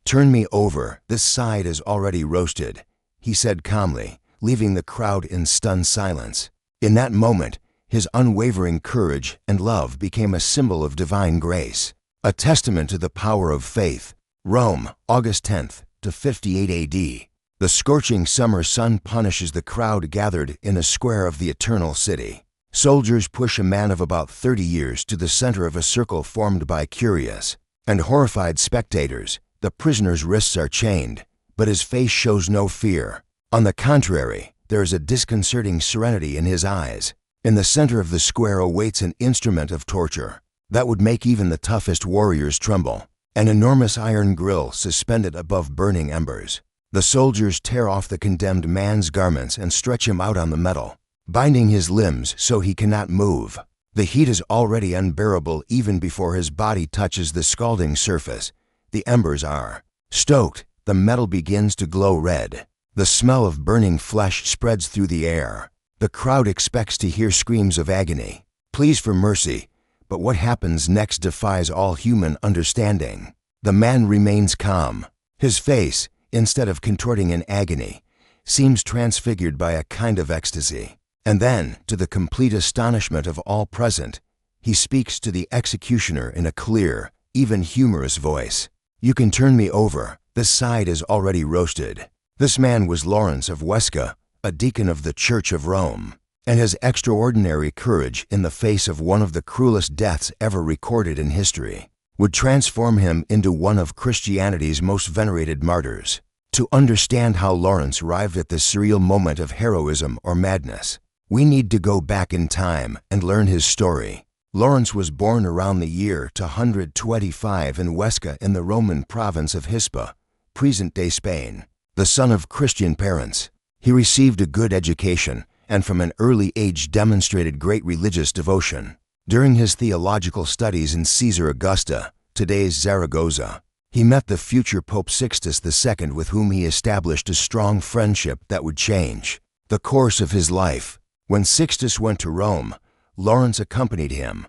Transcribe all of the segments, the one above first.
"Turn me over, this side is already roasted," he said calmly, leaving the crowd in stunned silence. In that moment, his unwavering courage and love became a symbol of divine grace, a testament to the power of faith. Rome, August 10th to 58 AD. The scorching summer sun punishes the crowd gathered in a square of the Eternal City. Soldiers push a man of about 30 years to the center of a circle formed by curious and horrified spectators. The prisoner's wrists are chained, but his face shows no fear. On the contrary, there is a disconcerting serenity in his eyes. In the center of the square awaits an instrument of torture that would make even the toughest warriors tremble. An enormous iron grill suspended above burning embers. The soldiers tear off the condemned man's garments and stretch him out on the metal, binding his limbs so he cannot move. The heat is already unbearable even before his body touches the scalding surface. The embers are stoked. The metal begins to glow red. The smell of burning flesh spreads through the air. The crowd expects to hear screams of agony, pleas for mercy, but what happens next defies all human understanding. The man remains calm. His face, instead of contorting in agony, seems transfigured by a kind of ecstasy. And then, to the complete astonishment of all present, he speaks to the executioner in a clear, even humorous voice. "You can turn me over. This side is already roasted." This man was Lawrence of Huesca, a deacon of the Church of Rome, and his extraordinary courage in the face of one of the cruelest deaths ever recorded in history would transform him into one of Christianity's most venerated martyrs. To understand how Lawrence arrived at this surreal moment of heroism or madness, we need to go back in time and learn his story. Lawrence was born around the year 225 in Huesca in the Roman province of Hispa, present-day Spain. The son of Christian parents, he received a good education and from an early age demonstrated great religious devotion. During his theological studies in Caesar Augusta, today's Zaragoza, he met the future Pope Sixtus II, with whom he established a strong friendship that would change the course of his life. When Sixtus went to Rome, Lawrence accompanied him,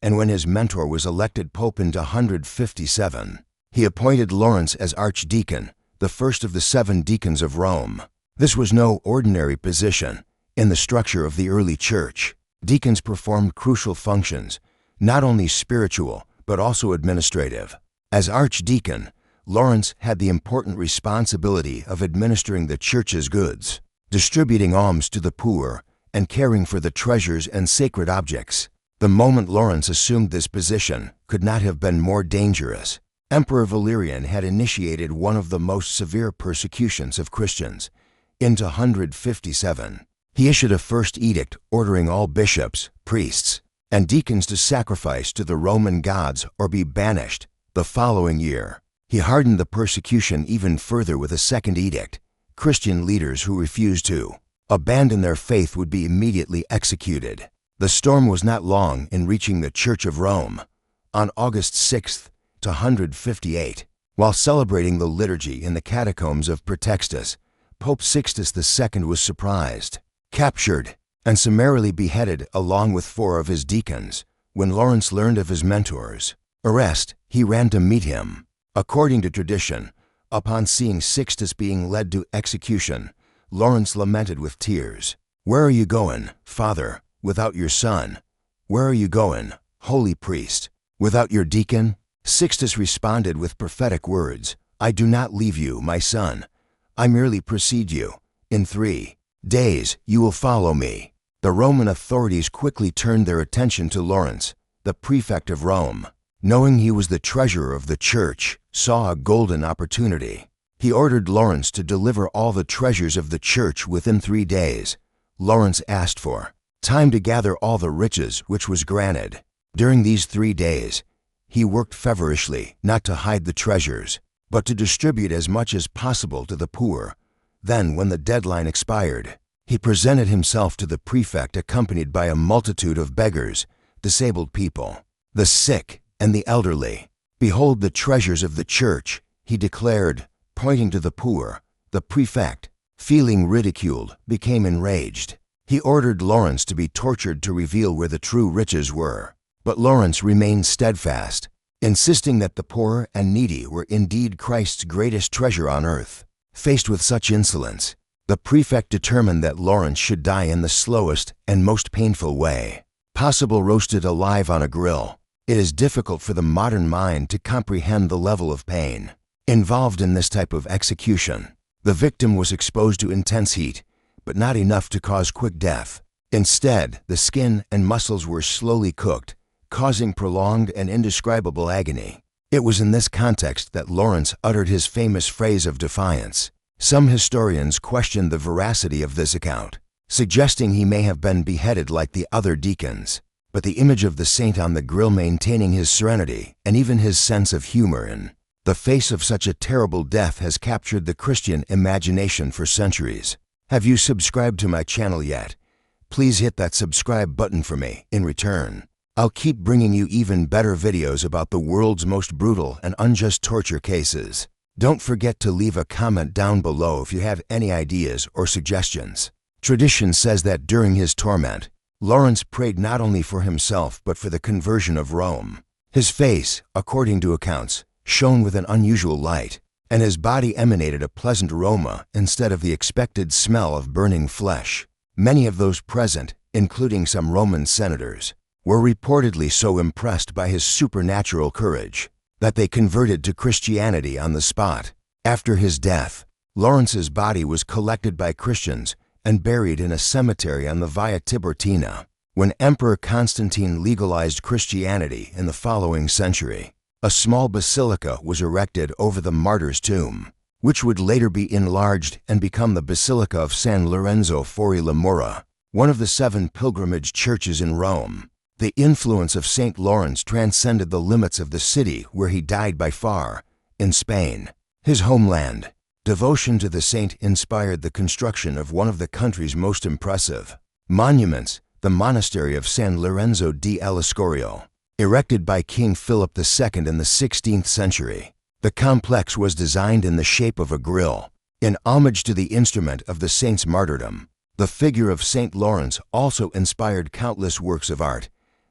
and when his mentor was elected pope in 157, he appointed Lawrence as archdeacon, the first of the 7 deacons of Rome. This was no ordinary position. In the structure of the early church, deacons performed crucial functions, not only spiritual, but also administrative. As archdeacon, Lawrence had the important responsibility of administering the church's goods, distributing alms to the poor, and caring for the treasures and sacred objects. The moment Lawrence assumed this position could not have been more dangerous. Emperor Valerian had initiated one of the most severe persecutions of Christians. In 157, he issued a first edict ordering all bishops, priests, and deacons to sacrifice to the Roman gods or be banished. The following year, he hardened the persecution even further with a second edict. Christian leaders who refused to abandon their faith would be immediately executed. The storm was not long in reaching the Church of Rome. On August 6th, 158, while celebrating the liturgy in the catacombs of Praetextus, Pope Sixtus II was surprised, captured, and summarily beheaded along with 4 of his deacons. When Lawrence learned of his mentor's arrest, he ran to meet him. According to tradition, upon seeing Sixtus being led to execution, Lawrence lamented with tears, "Where are you going, Father, without your son? Where are you going, holy priest, without your deacon?" Sixtus responded with prophetic words, "I do not leave you, my son. I merely precede you. In 3 days you will follow me." The Roman authorities quickly turned their attention to Lawrence. The prefect of Rome, knowing he was the treasurer of the church, saw a golden opportunity. He ordered Lawrence to deliver all the treasures of the church within 3 days. Lawrence asked for time to gather all the riches, which was granted. During these 3 days, he worked feverishly, not to hide the treasures, but to distribute as much as possible to the poor. Then, when the deadline expired, he presented himself to the prefect accompanied by a multitude of beggars, disabled people, the sick, and the elderly. "Behold the treasures of the church," he declared, pointing to the poor. The prefect, feeling ridiculed, became enraged. He ordered Lawrence to be tortured to reveal where the true riches were. But Lawrence remained steadfast. insisting that the poor and needy were indeed Christ's greatest treasure on earth. Faced with such insolence, the prefect determined that Lawrence should die in the slowest and most painful way possible, roasted alive on a grill. It is difficult for the modern mind to comprehend the level of pain involved in this type of execution. The victim was exposed to intense heat, but not enough to cause quick death. Instead, the skin and muscles were slowly cooked, causing prolonged and indescribable agony. It was in this context that Lawrence uttered his famous phrase of defiance. Some historians questioned the veracity of this account, suggesting he may have been beheaded like the other deacons. But the image of the saint on the grill, maintaining his serenity and even his sense of humor in the face of such a terrible death, has captured the Christian imagination for centuries. Have you subscribed to my channel yet? Please hit that subscribe button for me. In return, I'll keep bringing you even better videos about the world's most brutal and unjust torture cases. Don't forget to leave a comment down below if you have any ideas or suggestions. Tradition says that during his torment, Lawrence prayed not only for himself but for the conversion of Rome. His face, according to accounts, shone with an unusual light, and his body emanated a pleasant aroma instead of the expected smell of burning flesh. Many of those present, including some Roman senators, were reportedly so impressed by his supernatural courage that they converted to Christianity on the spot. After his death, Lawrence's body was collected by Christians and buried in a cemetery on the Via Tiburtina. When Emperor Constantine legalized Christianity in the following century, a small basilica was erected over the martyr's tomb, which would later be enlarged and become the Basilica of San Lorenzo fuori le Mura, one of the 7 pilgrimage churches in Rome. The influence of St. Lawrence transcended the limits of the city where he died by far, in Spain, his homeland. Devotion to the saint inspired the construction of one of the country's most impressive monuments, the monastery of San Lorenzo del Escorial, erected by King Philip II in the 16th century. The complex was designed in the shape of a grill, in homage to the instrument of the saint's martyrdom. The figure of St. Lawrence also inspired countless works of art.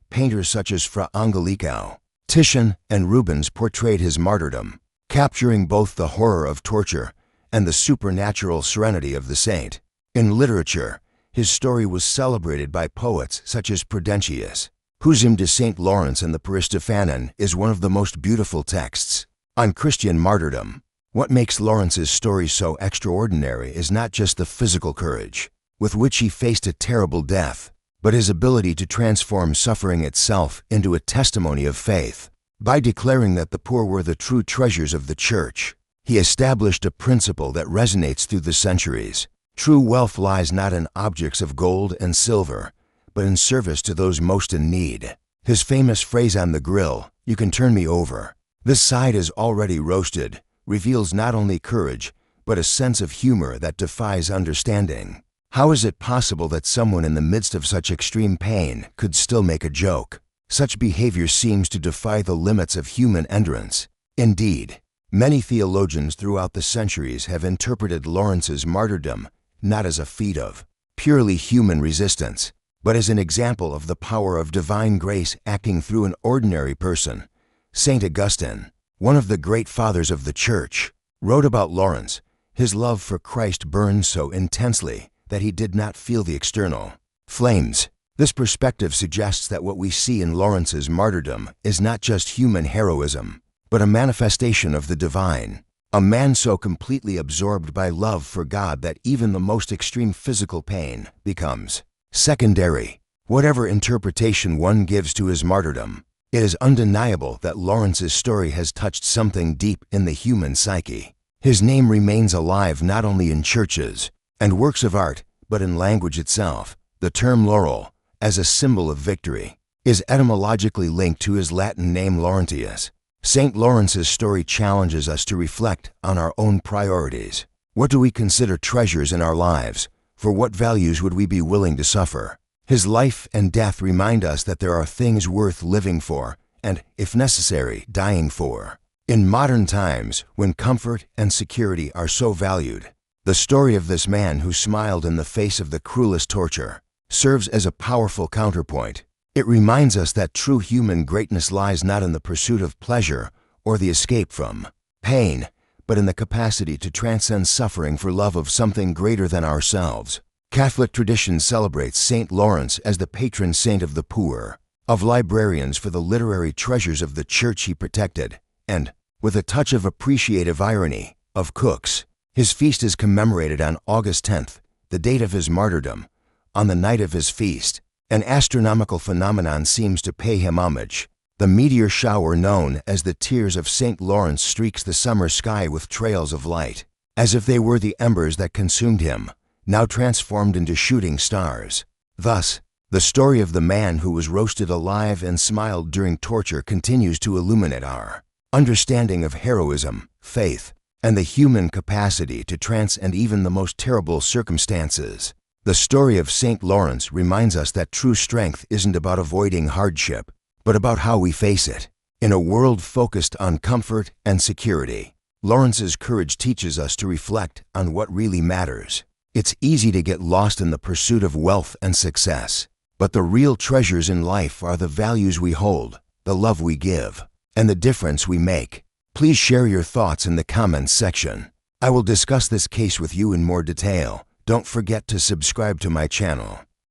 Painters such as Fra Angelico, Titian, and Rubens portrayed his martyrdom, capturing both the horror of torture and the supernatural serenity of the saint. In literature, his story was celebrated by poets such as Prudentius, whose hymn to St. Lawrence and the Paristophanon is one of the most beautiful texts on Christian martyrdom. What makes Lawrence's story so extraordinary is not just the physical courage with which he faced a terrible death, but his ability to transform suffering itself into a testimony of faith. By declaring that the poor were the true treasures of the church, he established a principle that resonates through the centuries. True wealth lies not in objects of gold and silver, but in service to those most in need. His famous phrase on the grill, "You can turn me over, this side is already roasted," reveals not only courage, but a sense of humor that defies understanding. How is it possible that someone in the midst of such extreme pain could still make a joke? Such behavior seems to defy the limits of human endurance. Indeed, many theologians throughout the centuries have interpreted Lawrence's martyrdom not as a feat of purely human resistance, but as an example of the power of divine grace acting through an ordinary person. St. Augustine, one of the great fathers of the Church, wrote about Lawrence, "His love for Christ burned so intensely that he did not feel the external flames." This perspective suggests that what we see in Lawrence's martyrdom is not just human heroism, but a manifestation of the divine. A man so completely absorbed by love for God that even the most extreme physical pain becomes secondary. Whatever interpretation one gives to his martyrdom, it is undeniable that Lawrence's story has touched something deep in the human psyche. His name remains alive not only in churches and works of art, but in language itself. The term laurel, as a symbol of victory, is etymologically linked to his Latin name Laurentius. St. Lawrence's story challenges us to reflect on our own priorities. What do we consider treasures in our lives? For what values would we be willing to suffer? His life and death remind us that there are things worth living for and, if necessary, dying for. In modern times, when comfort and security are so valued, the story of this man who smiled in the face of the cruelest torture serves as a powerful counterpoint. It reminds us that true human greatness lies not in the pursuit of pleasure or the escape from pain, but in the capacity to transcend suffering for love of something greater than ourselves. Catholic tradition celebrates Saint Lawrence as the patron saint of the poor, of librarians for the literary treasures of the church he protected, and, with a touch of appreciative irony, of cooks. His feast is commemorated on August 10th, the date of his martyrdom. On the night of his feast, an astronomical phenomenon seems to pay him homage. The meteor shower known as the Tears of St. Lawrence streaks the summer sky with trails of light, as if they were the embers that consumed him, now transformed into shooting stars. Thus, the story of the man who was roasted alive and smiled during torture continues to illuminate our understanding of heroism, faith, and the human capacity to transcend even the most terrible circumstances. The story of St. Lawrence reminds us that true strength isn't about avoiding hardship, but about how we face it. In a world focused on comfort and security, Lawrence's courage teaches us to reflect on what really matters. It's easy to get lost in the pursuit of wealth and success, but the real treasures in life are the values we hold, the love we give, and the difference we make. Please share your thoughts in the comments section. I will discuss this case with you in more detail. Don't forget to subscribe to my channel.